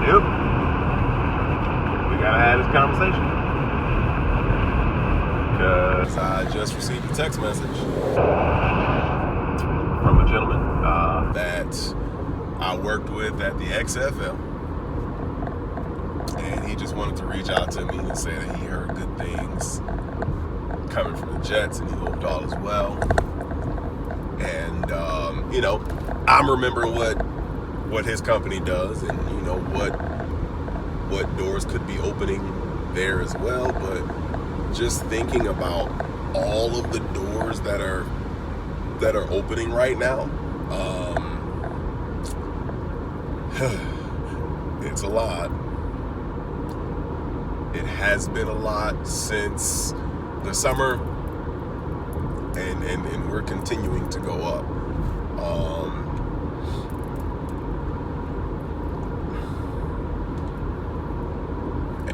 Yep. We gotta have this conversation. Because I just received a text message from a gentleman that I worked with at the XFL, and he just wanted to reach out to me and say that he heard good things coming from the Jets, and he hoped all is well. And I'm remembering what his company does, and what doors could be opening there as well. But just thinking about all of the doors that are opening right now, it's a lot. It has been a lot since the summer, and we're continuing to go up.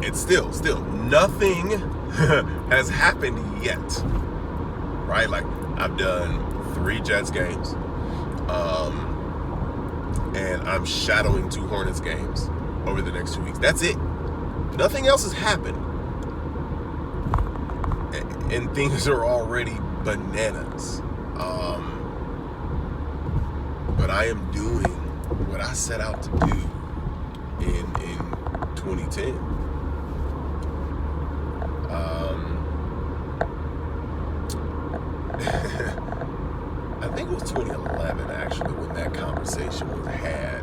It's still nothing has happened yet, right? Like, I've done 3 Jets games, and I'm shadowing 2 Hornets games over the next 2 weeks. That's it. Nothing else has happened, and things are already bananas. But I am doing what I set out to do in 2010. I think it was 2011 actually when that conversation was had.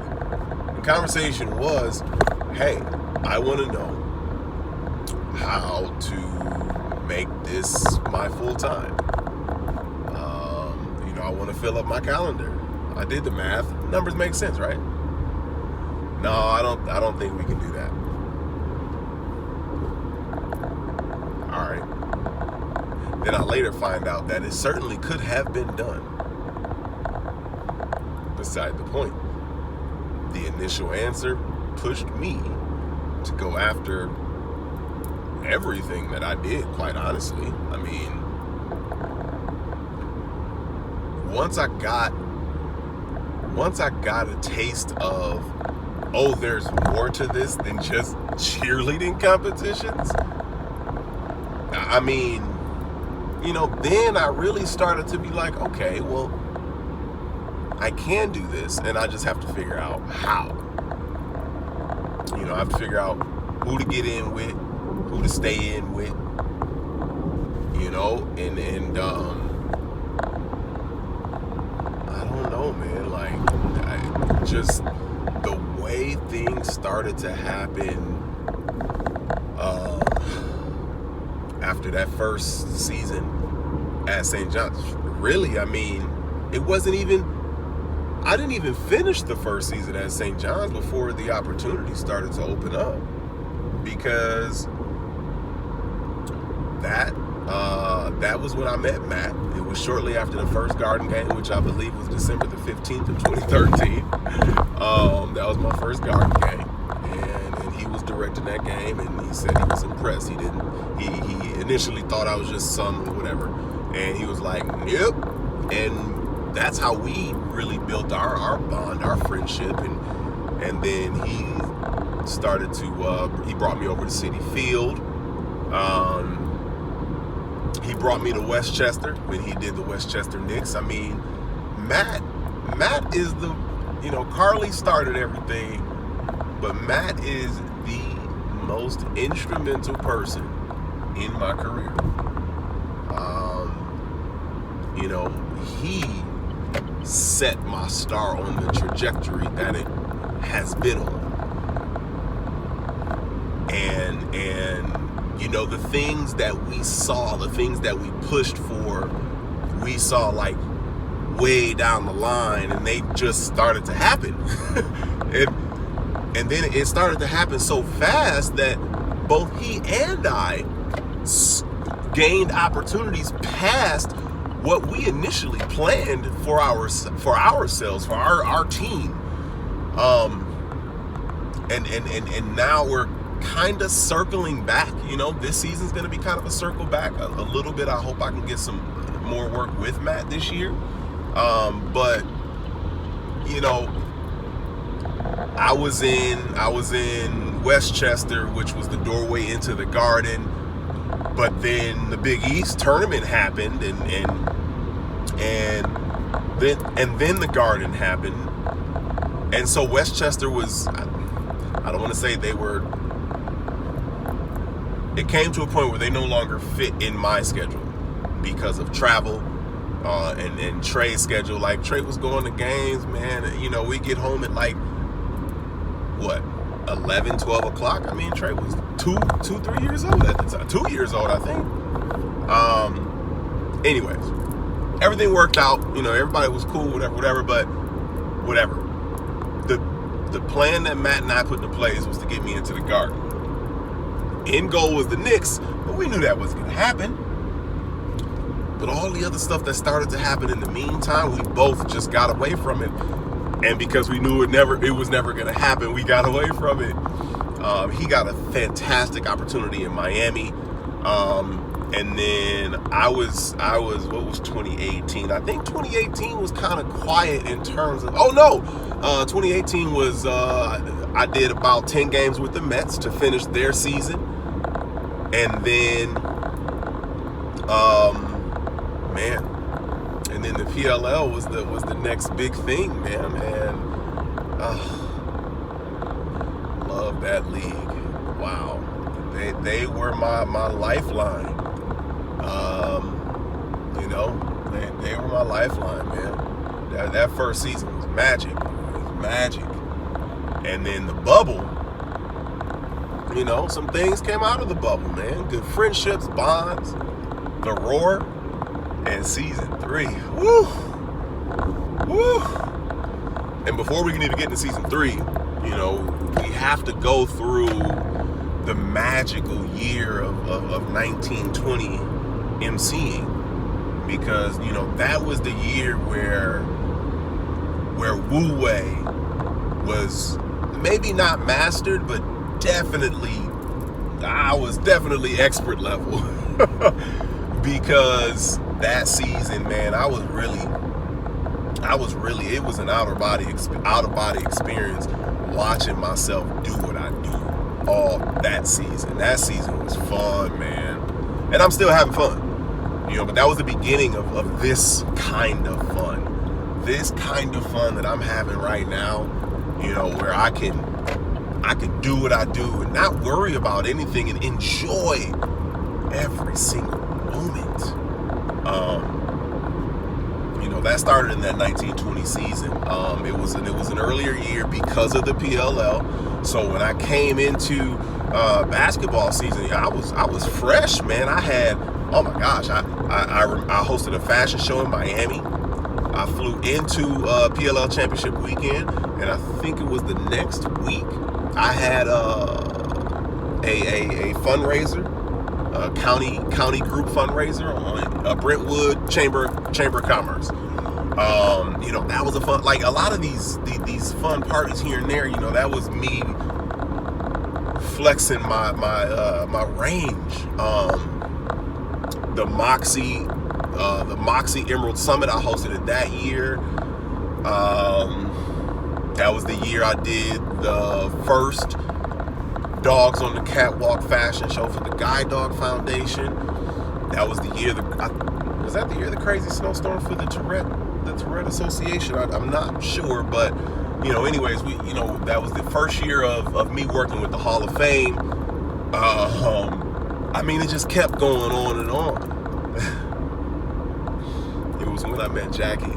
The conversation was, hey, I want to know how to make this my full time. I want to fill up my calendar. I did the math. Numbers make sense, right? No, I don't think we can do that. All right. Then I later find out that it certainly could have been done. Beside the point. The initial answer pushed me to go after everything that I did, quite honestly. I mean, once I got a taste of, oh, there's more to this than just cheerleading competitions. I mean, then I really started to be like, okay, well, I can do this, and I just have to figure out how. I have to figure out who to get in with, who to stay in with, and I don't know, man. Like, just the way things started to happen after that first season at St. John's. Really, I mean, I didn't even finish the first season at St. John's before the opportunity started to open up, because that was when I met Matt. It was shortly after the first Garden game, which I believe was December the 15th of 2013. That was my first Garden game, and he was directing that game, and he said he was impressed. He initially thought I was just some whatever, and he was like, "Yep," and that's how we really built our bond, our friendship, and then he started to he brought me over to Citi Field. He brought me to Westchester when he did the Westchester Knicks. I mean, Matt is the, Carly started everything, but Matt is the most instrumental person in my career. He set my star on the trajectory that it has been on. And the things that we saw, the things that we pushed for, we saw like way down the line, and they just started to happen. and then it started to happen so fast that both he and I gained opportunities past what we initially planned for ourselves, for our team. And now we're kind of circling back. This season's going to be kind of a circle back a little bit. I hope I can get some more work with Matt this year. But I was in Westchester, which was the doorway into the Garden. But then the Big East tournament happened, and then the Garden happened, and so Westchester was, I don't want to say they were. It came to a point where they no longer fit in my schedule because of travel and Trey's schedule. Like, Trey was going to games, man. We get home at like, what, 11, 12 o'clock? I mean, Trey was 3 years old at the time. 2 years old, I think. Anyways, everything worked out. Everybody was cool, whatever, but whatever. The plan that Matt and I put into place was to get me into the Garden. End goal was the Knicks, but we knew that wasn't going to happen. But all the other stuff that started to happen in the meantime, we both just got away from it. And because we knew it was never going to happen, we got away from it. He got a fantastic opportunity in Miami. And then I was, what was 2018? I think 2018 was kind of quiet in terms of, 2018 was, I did about 10 games with the Mets to finish their season. And then, and then the PLL was the next big thing, man. And love that league. Wow, they were my lifeline. They were my lifeline, man. That first season was magic. It was magic. And then the bubble. Some things came out of the bubble, man. Good friendships, bonds, the Roar, and season 3. Woo! Woo! And before we can even get into season 3, we have to go through the magical year of 1920 emceeing, because, that was the year where Wu Wei was maybe not mastered, but I was definitely expert level. Because that season, man, it was an out of body experience watching myself do what I do all that season. That season was fun, man. And I'm still having fun. But that was the beginning of this kind of fun. This kind of fun that I'm having right now, where I can do what I do and not worry about anything and enjoy every single moment. That started in that 1920 season. It was an earlier year because of the PLL. So when I came into basketball season, I was fresh, man. I had, oh my gosh, I hosted a fashion show in Miami. I flew into PLL Championship weekend, and I think it was the next week I had a fundraiser, a county group fundraiser on Brentwood Chamber of Commerce. That was a fun, like a lot of these fun parties here and there. That was me flexing my range. The Moxie Emerald Summit, I hosted it that year. That was the year I did the first Dogs on the Catwalk fashion show for the Guide Dog Foundation. That was the year was that the year of the crazy snowstorm for the Tourette Association? I'm not sure, but anyways, that was the first year of me working with the Hall of Fame. It just kept going on and on. It was when I met Jackie.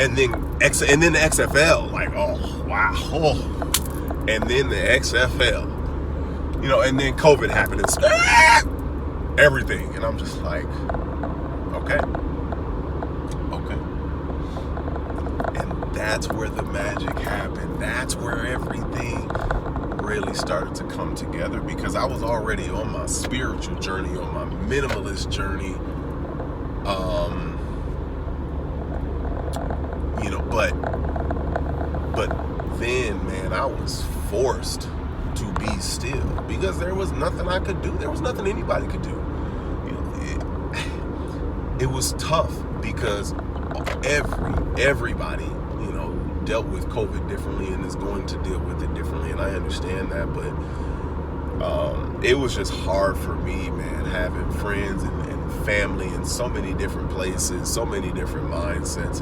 And then the XFL, like, oh wow, and then the XFL, and then COVID happened and everything, and I'm just like, okay, and that's where the magic happened. That's where everything really started to come together, because I was already on my spiritual journey, on my minimalist journey. But then, man, I was forced to be still, because there was nothing I could do. There was nothing anybody could do. It was tough, because everybody, you know, dealt with COVID differently and is going to deal with it differently, and I understand that, but it was just hard for me, man, having friends and family in so many different places, so many different mindsets,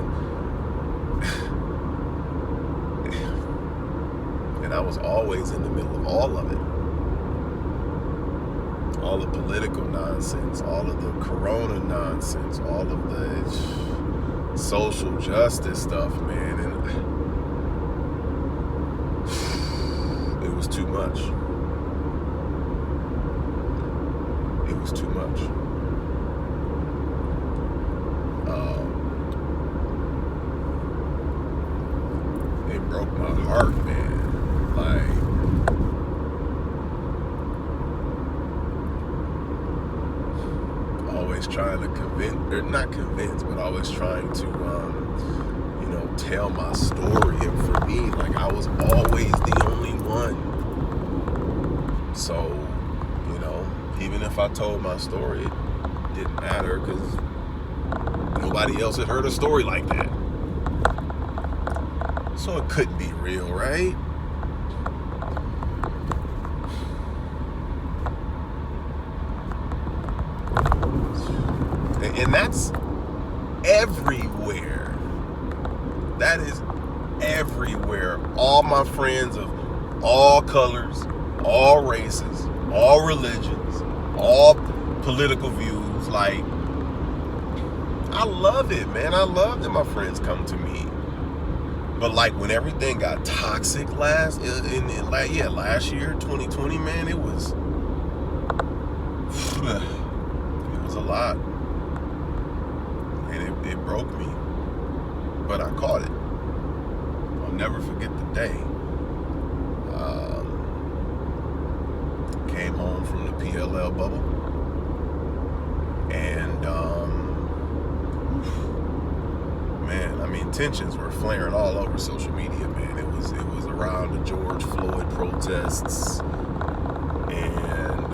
and I was always in the middle of all of it. All the political nonsense, all of the corona nonsense, all of the social justice stuff, man, and it was too much. It was too much. It broke my heart, man. Like, always trying to not convince, but always trying to, you know, tell my story. And for me, like, I was always the only one. So, you know, even if I told my story, it didn't matter because nobody else had heard a story like that. So it couldn't be real, right? And that's everywhere. That is everywhere. All my friends of all colors, all races, all religions, all political views. Like, I love it, man. I love that my friends come to me. But like when everything got toxic last year, 2020, man, it was a lot. And it broke me. But I caught it. I'll never forget the day. Came home from the PLL bubble. And man, I mean, tensions were flaring all over social media, man. It was around the George Floyd protests, and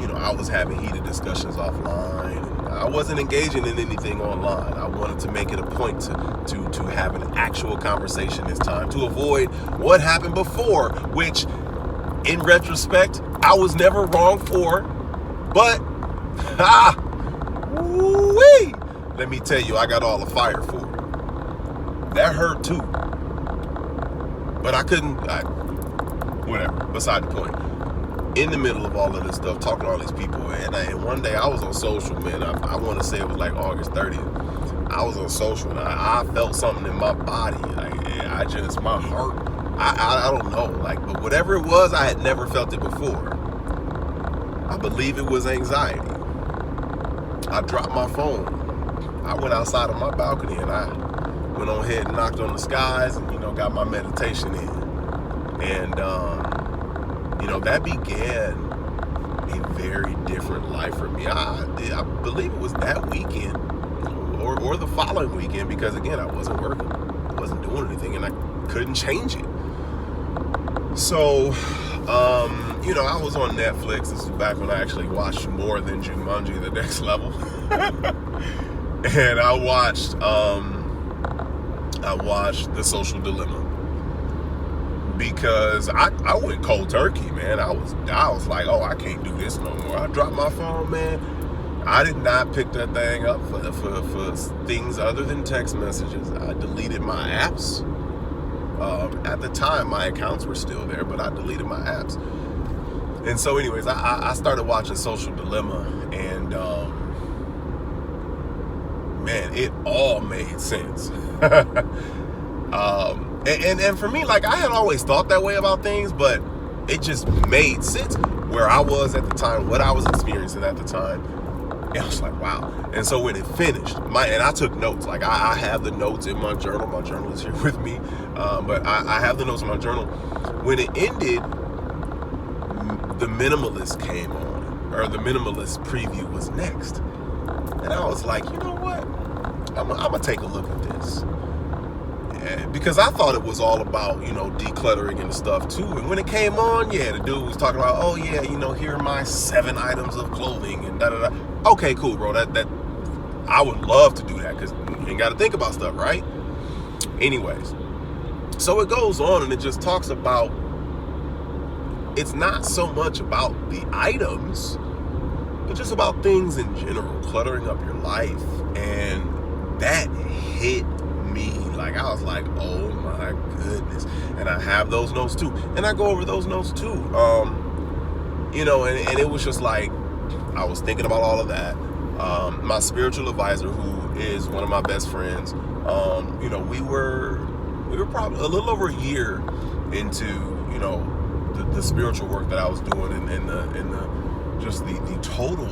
you know, I was having heated discussions offline. I wasn't engaging in anything online. I wanted to make it a point to have an actual conversation this time, to avoid what happened before, which, in retrospect, I was never wrong for, but wee! Let me tell you, I got all the fire for it. That hurt too. But I couldn't, whatever, beside the point. In the middle of all of this stuff, talking to all these people, and one day I was on social, man, I want to say it was like August 30th. I was on social, and I felt something in my body. Like, my heart, I don't know, like, but whatever it was, I had never felt it before. I believe it was anxiety. I dropped my phone. I went outside of my balcony and I went on ahead and knocked on the skies and, you know, got my meditation in. And, you know, that began a very different life for me. I believe it was that weekend or the following weekend, because, again, I wasn't working. I wasn't doing anything, and I couldn't change it. So, you know, I was on Netflix. This was back when I actually watched more than Jumanji: The Next Level. And I watched The Social Dilemma, because I went cold turkey, man. I was like, oh, I can't do this no more. I dropped my phone, man. I did not pick that thing up for things other than text messages. I deleted my apps. At the time, my accounts were still there, but I deleted my apps. And so, anyways, I started watching Social Dilemma, and man, it all made sense. And for me, like, I had always thought that way about things, but it just made sense where I was at the time, what I was experiencing at the time. And I was like, wow. And so when it finished, and I took notes. Like, I have the notes in my journal. My journal is here with me. But I have the notes in my journal. When it ended, the Minimalist came on, or the Minimalist preview was next. And I was like, you know what? I'm gonna take a look at this. Because I thought it was all about, you know, decluttering and stuff too. And when it came on, yeah, the dude was talking about, oh yeah, you know, here are my 7 items of clothing and da da da. Okay, cool, bro. That I would love to do that because you ain't got to think about stuff, right? Anyways, so it goes on and it just talks about, it's not so much about the items, but just about things in general, cluttering up your life. And that hit me. Like, I was like, oh my goodness. And I have those notes too. And I go over those notes too. And it was just like, I was thinking about all of that. My spiritual advisor, who is one of my best friends, we were probably a little over a year into, the spiritual work that I was doing and the total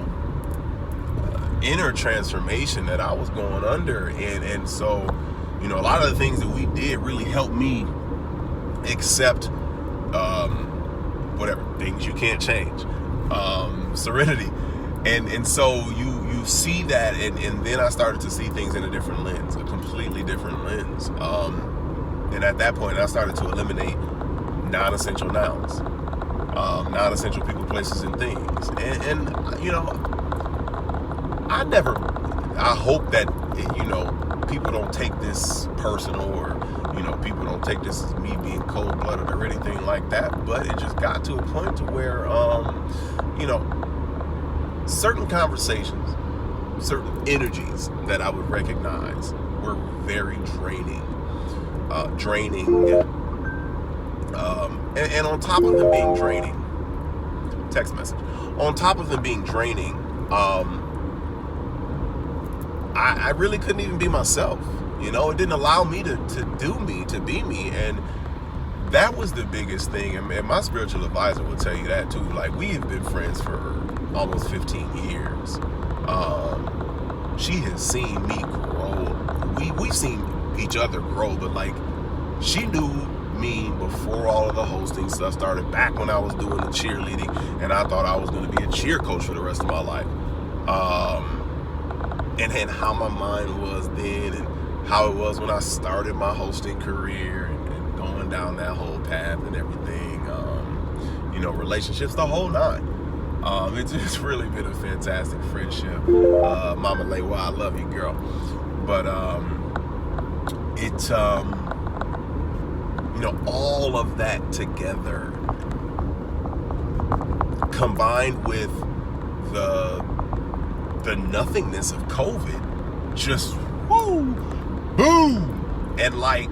inner transformation that I was going under. And so, a lot of the things that we did really helped me accept whatever things you can't change, serenity. And so you see that, and then I started to see things in a different lens, a completely different lens. And at that point, I started to eliminate non-essential nouns, non-essential people, places, and things. And I hope that, people don't take this personal, or, people don't take this as me being cold-blooded or anything like that. But it just got to a point to where, certain conversations, certain energies that I would recognize were very draining. And on top of them being draining, text message, on top of them being draining, I really couldn't even be myself. It didn't allow me to do me, to be me. And that was the biggest thing. And my spiritual advisor will tell you that too. Like, we have been friends for almost 15 years. She has seen me grow. We've seen each other grow, but like, she knew me before all of the hosting stuff started, back when I was doing the cheerleading, and I thought I was going to be a cheer coach for the rest of my life. And how my mind was then, and how it was when I started my hosting career, and going down that whole path and everything, relationships, the whole nine. It's really been a fantastic friendship. Mama Laywa, I love you, girl. But all of that together, combined with the nothingness of COVID, just boom, and like,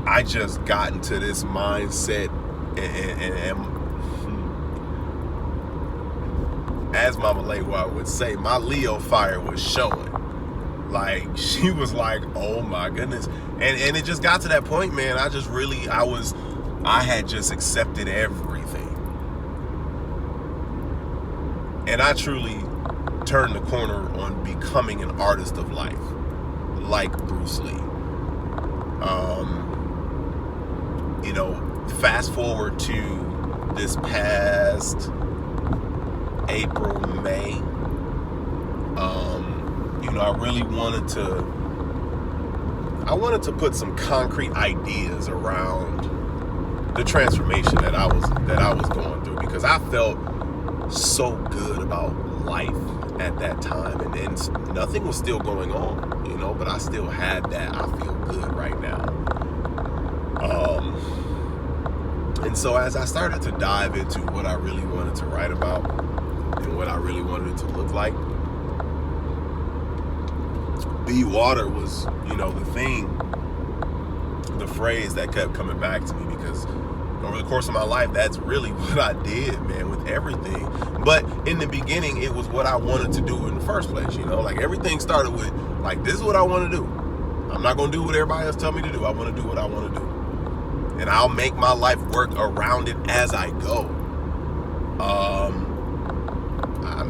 I just got into this mindset, and as Mama Laywa would say, my Leo fire was showing. Like, she was like, oh my goodness. And it just got to that point, man. I had just accepted everything. And I truly turned the corner on becoming an artist of life, like Bruce Lee. Fast forward to this past April, May. I really wanted to put some concrete ideas around the transformation that I was going through, because I felt so good about life at that time, and nothing was still going on, but I still had that I feel good right now. And so as I started to dive into what I really wanted to write about and what I really wanted it to look like, be water was, the phrase that kept coming back to me, because over the course of my life, that's really what I did, man, with everything. But in the beginning, it was what I wanted to do in the first place, like, everything started with, like, this is what I want to do. I'm not going to do what everybody else tell me to do. I want to do what I want to do. And I'll make my life work around it as I go.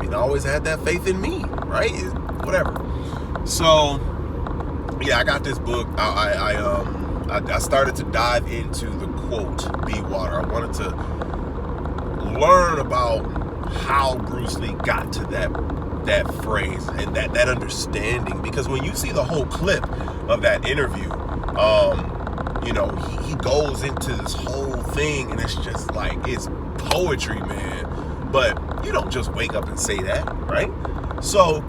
I always had that faith in me, right? Whatever. So, yeah, I got this book. I started to dive into the quote, be water. I wanted to learn about how Bruce Lee got to that phrase and that understanding. Because when you see the whole clip of that interview, he goes into this whole thing, and it's just like, it's poetry, man. But you don't just wake up and say that, right? So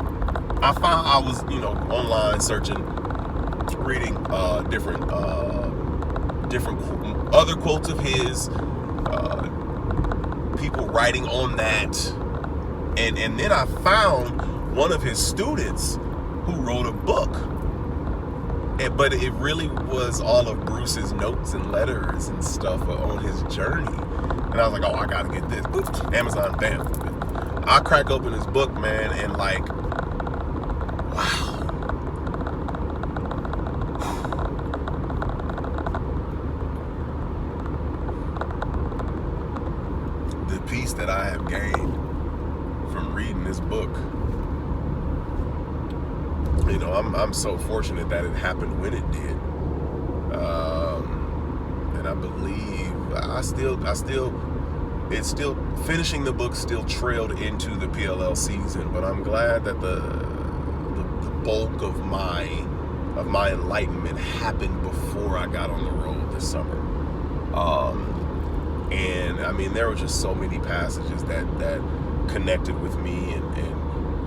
I found I was, online searching, reading different other quotes of his, people writing on that, and then I found one of his students who wrote a book, but it really was all of Bruce's notes and letters and stuff on his journey. And I was like, oh, I gotta get this. Oops, Amazon, bam. I crack open his book, man, and like, wow. The peace that I have gained from reading this book. I'm so fortunate that it happened when it did. And I believe it's still finishing the book still trailed into the PLL season, but I'm glad that the bulk of my enlightenment happened before I got on the road this summer. And I mean, there were just so many passages that connected with me, and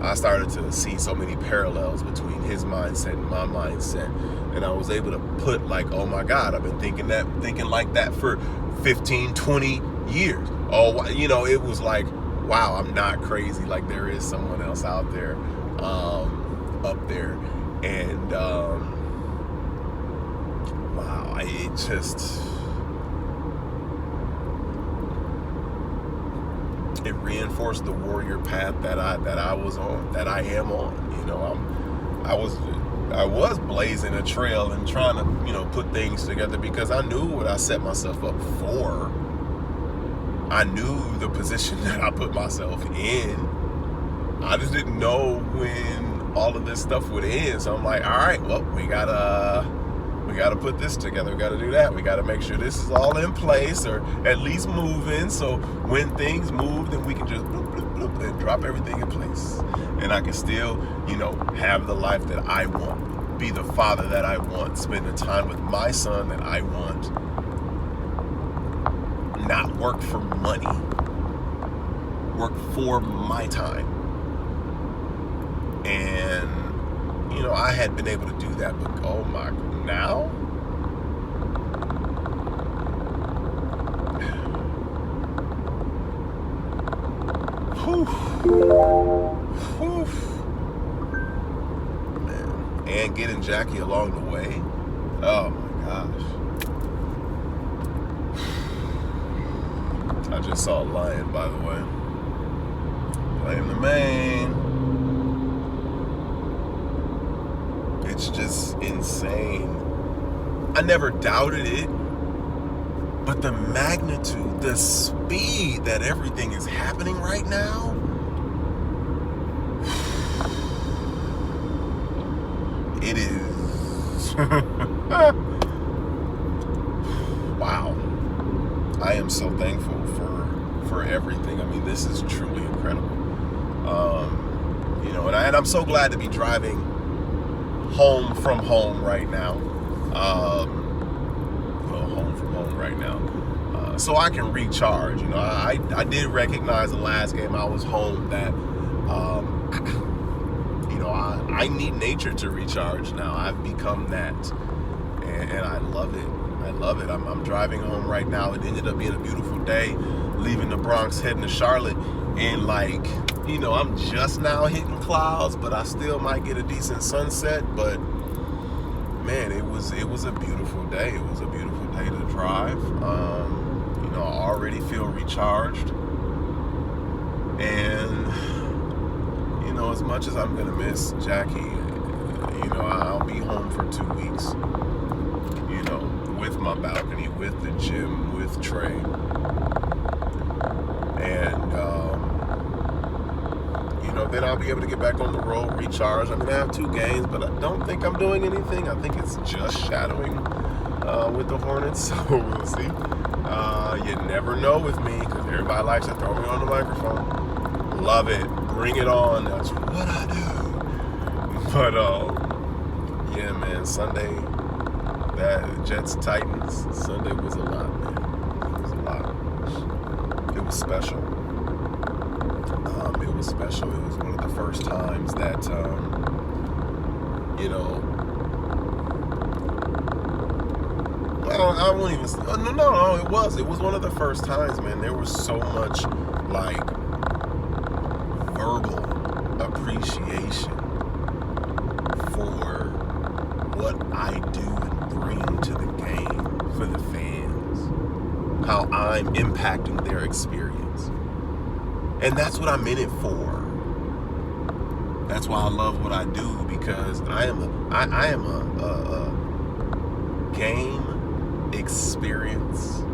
I started to see so many parallels between his mindset and my mindset, and I was able to put like, oh my God, I've been thinking like that for 15, 20 years. Oh, it was like, wow, I'm not crazy. Like, there is someone else out there, up there, and wow, it just. It reinforced the warrior path that I was on, that I am on. I was blazing a trail and trying to, put things together because I knew what I set myself up for. I knew the position that I put myself in. I just didn't know when all of this stuff would end. So I'm like, all right, well, we gotta put this together. We gotta do that. We gotta make sure this is all in place, or at least moving. So when things move, then we can just bloop, bloop, bloop, and drop everything in place. And I can still, have the life that I want, be the father that I want, spend the time with my son that I want, not work for money, work for my time. And, I had been able to do that, but oh my, now? Whew. Whew. Man. And getting Jackie along the way. Oh my gosh. I just saw a lion, by the way. Claim the main. It's just insane. I never doubted it, but the magnitude, the speed that everything is happening right now, it is wow. I am so thankful for everything. I mean, this is truly incredible. And I'm so glad to be driving home from home right now. Home from home right now. So I can recharge. I did recognize the last game I was home that, I need nature to recharge now. I've become that. And I love it. I love it. I'm driving home right now. It ended up being a beautiful day, leaving the Bronx, heading to Charlotte. And I'm just now hitting clouds, but I still might get a decent sunset. But man, it was a beautiful day. It was a beautiful day to drive. I already feel recharged. And as much as I'm gonna miss Jackie, I'll be home for 2 weeks. With my balcony, with the gym, with Trey. And then I'll be able to get back on the road, recharge. I have 2 games, but I don't think I'm doing anything. I think it's just shadowing with the Hornets, so we'll see. You never know with me, because everybody likes to throw me on the microphone. Love it. Bring it on. That's what I do. But, yeah, man, Sunday, that Jets-Titans, Sunday was a lot, man. It was a lot. It was special. It was special. It was one of the first times that, well, I won't even. No. It was. It was one of the first times, man. There was so much like verbal appreciation for what I do and bring to the game for the fans, how I'm impacting their experience, and that's what I'm in it for. That's why I love what I do, because I am a game experience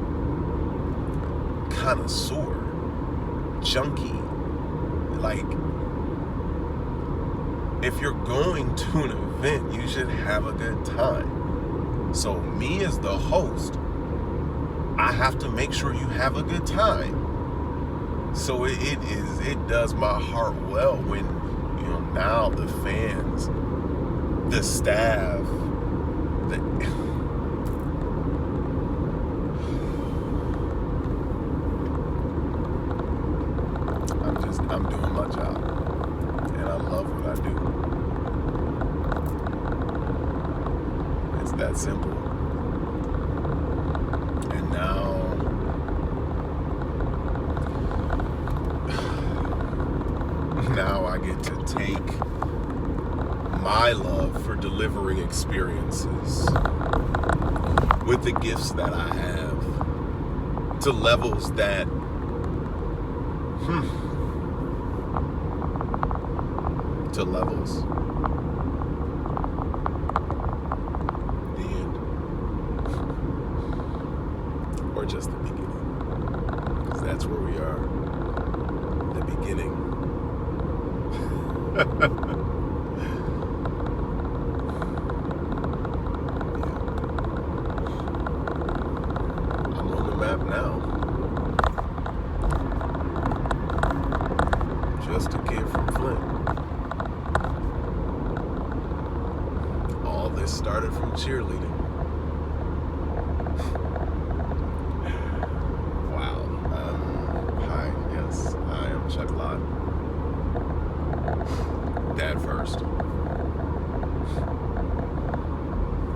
connoisseur, junkie. Like, if you're going to an event, you should have a good time. So me as the host, I have to make sure you have a good time. So it does my heart well when, now the fans, the staff, I'm doing my job, and I love what I do. It's that simple. And now I get to take my love for delivering experiences with the gifts that I have to levels that to levels. The end. Or just the beginning. Because that's where we are. The beginning. I'm on the map now. Just a kid from Flint. All this started from cheerleading. Wow. Hi, yes, I am Chuck Lott. Dad first.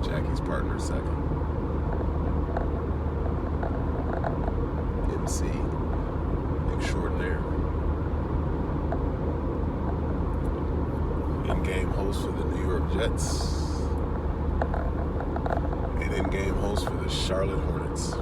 Jackie's partner second. MC extraordinaire. In-game host for the New York Jets. And in-game host for the Charlotte Hornets.